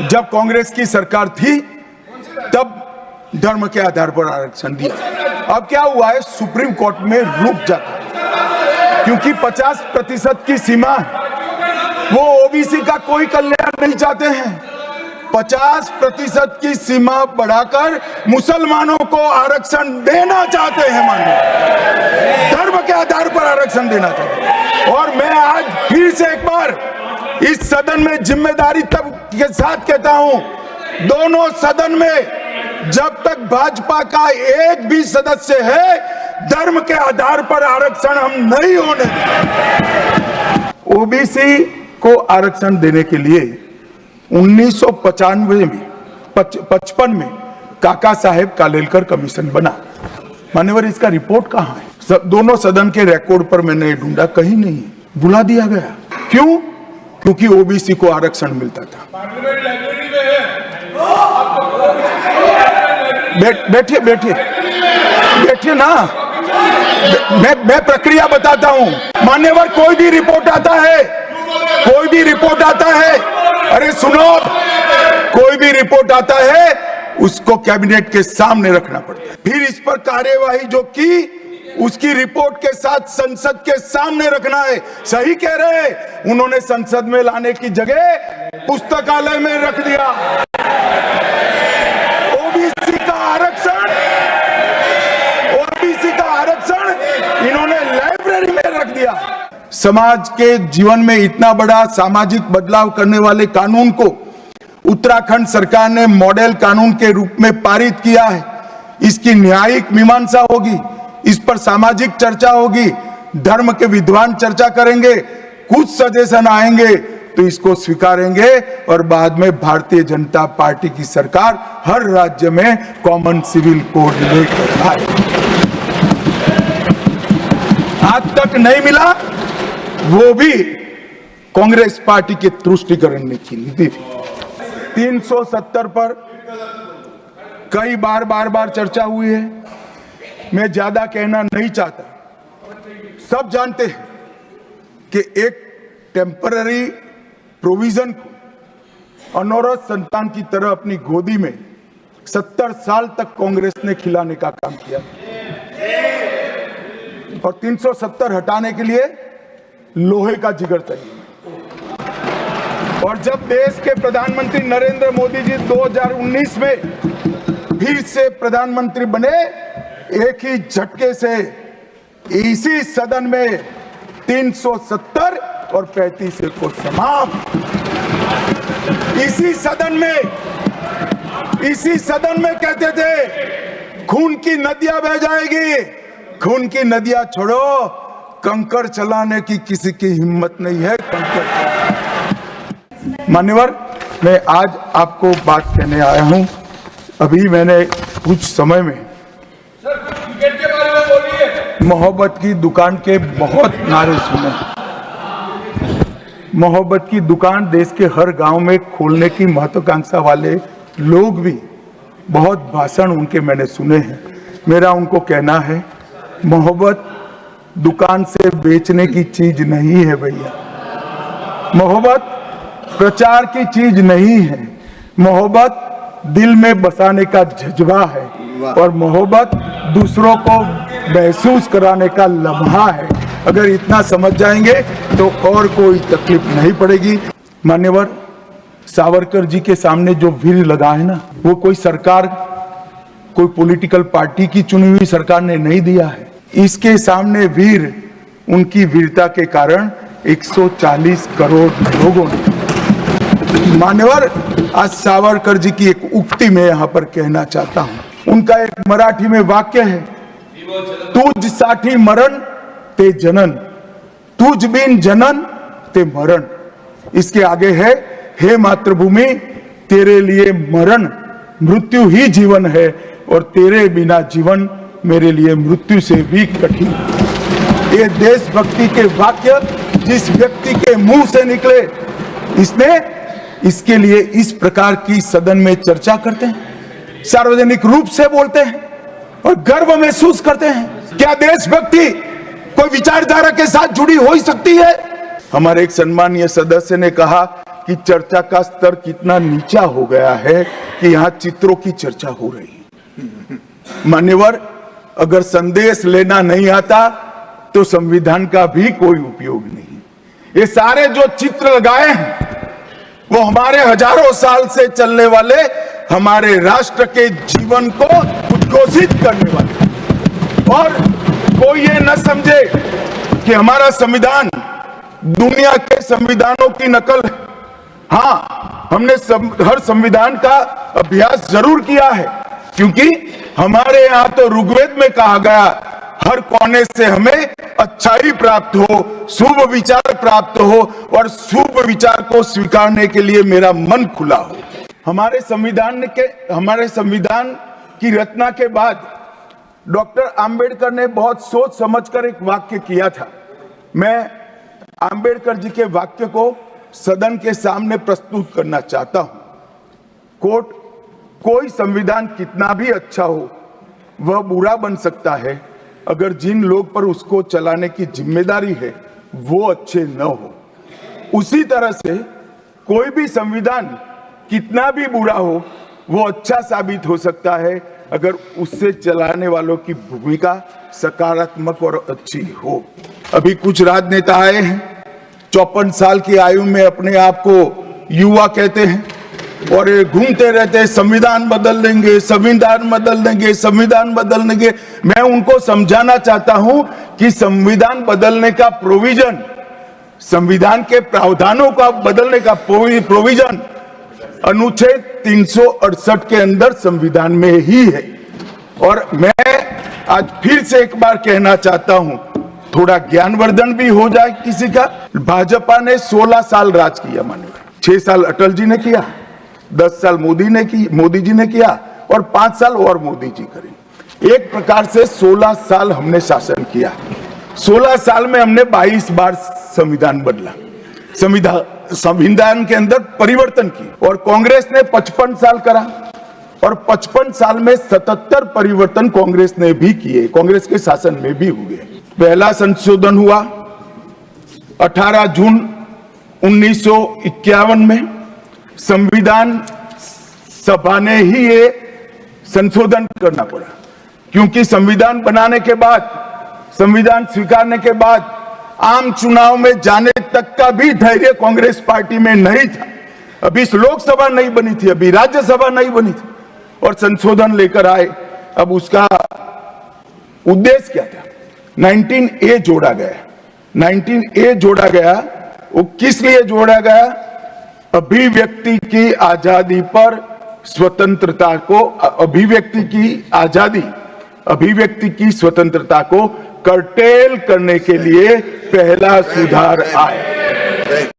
जब कांग्रेस की सरकार थी तब धर्म के आधार पर आरक्षण दिया। अब क्या हुआ है, सुप्रीम कोर्ट में रुक जाता है क्योंकि 50% की सीमा वो ओबीसी का कोई कल्याण नहीं चाहते हैं। 50% की सीमा बढ़ाकर मुसलमानों को आरक्षण देना चाहते हैं, माननीय, धर्म के आधार पर आरक्षण देना चाहते हैं। और मैं आज फिर से एक बार इस सदन में जिम्मेदारी तब के साथ कहता हूं, दोनों सदन में जब तक भाजपा का एक भी सदस्य है, धर्म के आधार पर आरक्षण हम नहीं होने देंगे। ओबीसी को आरक्षण देने के लिए 1995 में 55 में काका साहेब कालेलकर कमीशन बना। मान्यवर, इसका रिपोर्ट कहां है? दोनों सदन के रिकॉर्ड पर मैंने ढूंढा, कहीं नहीं, बुला दिया गया। क्यों? क्योंकि ओबीसी को आरक्षण मिलता था। बैठिए बैठिए बैठिए ना, मैं प्रक्रिया बताता हूं। मान्यवर, कोई भी रिपोर्ट आता है, कोई भी रिपोर्ट आता है, अरे सुनो, कोई भी रिपोर्ट आता है उसको कैबिनेट के सामने रखना पड़ता है, फिर इस पर कार्यवाही जो की उसकी रिपोर्ट के साथ संसद के सामने रखना है। सही कह रहे हैं, उन्होंने संसद में लाने की जगह पुस्तकालय में रख दिया। ओबीसी का आरक्षण, ओबीसी का आरक्षण इन्होंने लाइब्रेरी में रख दिया। समाज के जीवन में इतना बड़ा सामाजिक बदलाव करने वाले कानून को उत्तराखंड सरकार ने मॉडल कानून के रूप में पारित किया है। इसकी न्यायिक मीमांसा होगी, इस पर सामाजिक चर्चा होगी, धर्म के विद्वान चर्चा करेंगे, कुछ सजेशन आएंगे तो इसको स्वीकारेंगे और बाद में भारतीय जनता पार्टी की सरकार हर राज्य में कॉमन सिविल कोड लेकर आए। आज तक नहीं मिला, वो भी कांग्रेस पार्टी के तुष्टीकरण ने की नीति थी। 370 पर कई बार चर्चा हुई है, मैं ज्यादा कहना नहीं चाहता। सब जानते हैं कि एक टेम्पररी प्रोविजन को अनौरत संतान की तरह अपनी गोदी में 70 साल तक कांग्रेस ने खिलाने का काम किया और 370 हटाने के लिए लोहे का जिगर चाहिए। और जब देश के प्रधानमंत्री नरेंद्र मोदी जी 2019 में फिर से प्रधानमंत्री बने, एक ही झटके से इसी सदन में 370 और 35 को समाप्त। इसी सदन में कहते थे खून की नदियां बह जाएगी, खून की नदियां छोड़ो, कंकड़ चलाने की किसी की हिम्मत नहीं है। मान्यवर, मैं आज आपको बात कहने आया हूं। अभी मैंने कुछ समय में मोहब्बत की दुकान के बहुत नारे सुने। मोहब्बत की दुकान देश के हर गांव में खोलने की महत्वाकांक्षा वाले लोग भी बहुत भाषण उनके मैंने सुने हैं। मेरा उनको कहना है, मोहब्बत दुकान से बेचने की चीज नहीं है भैया। मोहब्बत प्रचार की चीज नहीं है। मोहब्बत दिल में बसाने का जज्बा है और मोहब्बत दूसरों को महसूस कराने का लम्हा है। अगर इतना समझ जाएंगे तो और कोई तकलीफ नहीं पड़ेगी। मान्यवर, सावरकर जी के सामने जो वीर लगा है ना, वो कोई सरकार, कोई पॉलिटिकल पार्टी की चुनी हुई सरकार ने नहीं दिया है। इसके सामने वीर, उनकी वीरता के कारण 140 करोड़ लोगों ने। मान्यवर, आज सावरकर जी की एक उक्ति में यहां पर कहना चाहता हूं। उनका एक मराठी में वाक्य है, तुझ साठी मरण ते जनन, तुझ बिन जनन ते मरण। इसके आगे है, हे मातृभूमि, तेरे लिए मरण मृत्यु ही जीवन है और तेरे बिना जीवन मेरे लिए मृत्यु से भी कठिन। ये देशभक्ति के वाक्य जिस व्यक्ति के मुंह से निकले, इसके लिए इस प्रकार की सदन में चर्चा करते हैं, सार्वजनिक रूप से बोलते हैं और गर्व महसूस करते हैं। क्या देशभक्ति कोई विचारधारा के साथ जुड़ी हो सकती है? हमारे एक सम्मानीय सदस्य ने कहा कि चर्चा का स्तर कितना नीचा हो गया है कि यहाँ चित्रों की चर्चा हो रही है। मान्यवर, अगर संदेश लेना नहीं आता तो संविधान का भी कोई उपयोग नहीं। ये सारे जो चित्र लगाए हैं वो हमारे हजारों साल से चलने वाले हमारे राष्ट्र के जीवन को उद्घोषित करने वाले। और कोई ये न समझे कि हमारा संविधान दुनिया के संविधानों की नकल है। हाँ, हमने हर संविधान का अभ्यास जरूर किया है, क्योंकि हमारे यहाँ तो ऋग्वेद में कहा गया हर कोने से हमें अच्छाई प्राप्त हो, शुभ विचार प्राप्त हो और शुभ विचार को स्वीकारने के लिए मेरा मन खुला हो। हमारे संविधान की रचना के बाद डॉक्टर आंबेडकर ने बहुत सोच समझकर एक वाक्य किया था। मैं आंबेडकर जी के वाक्य को सदन के सामने प्रस्तुत करना चाहता हूं। कोट, कोई संविधान कितना भी अच्छा हो वह बुरा बन सकता है अगर जिन लोग पर उसको चलाने की जिम्मेदारी है वो अच्छे न हो। उसी तरह से कोई भी संविधान कितना भी बुरा हो वो अच्छा साबित हो सकता है अगर उससे चलाने वालों की भूमिका सकारात्मक और अच्छी हो। अभी कुछ राजनेता आए हैं, 54 साल की आयु में अपने आप को युवा कहते हैं और ये घूमते रहते हैं, संविधान बदल देंगे, संविधान बदल देंगे, संविधान बदल देंगे। मैं उनको समझाना चाहता हूं कि संविधान बदलने का प्रोविजन, संविधान के प्रावधानों का बदलने का प्रोविजन अनुच्छेद 368 के अंदर संविधान में ही है। और मैं आज फिर से एक बार कहना चाहता हूं, थोड़ा ज्ञानवर्धन भी हो जाए किसी का। भाजपा ने 16 साल राज किया, मानिए 6 साल अटल जी ने किया, 10 साल मोदी जी ने किया और 5 साल और मोदी जी करेंगे। एक प्रकार से 16 साल हमने शासन किया। 16 साल में हमने 22 बार संविधान बदला, संविधान के अंदर परिवर्तन की। और कांग्रेस ने 55 साल करा और 55 साल में 77 परिवर्तन कांग्रेस ने भी किए, कांग्रेस के शासन में भी हुए। पहला संशोधन हुआ 18 जून 1951 में। संविधान सभा ने ही ये संशोधन करना पड़ा, क्योंकि संविधान बनाने के बाद, संविधान स्वीकारने के बाद आम चुनाव में जाने तक का भी धैर्य कांग्रेस पार्टी में नहीं था। अभी लोकसभा नहीं बनी थी, अभी राज्यसभा नहीं बनी थी और संशोधन लेकर आए। अब उसका उद्देश्य क्या था? 19A जोड़ा गया। 19A जोड़ा गया, वो किस लिए जोड़ा गया? अभिव्यक्ति की आजादी पर स्वतंत्रता को, अभिव्यक्ति की आजादी, अभिव्यक्ति की स्वतंत्रता को कर्टेल करने के लिए पहला सुधार आया।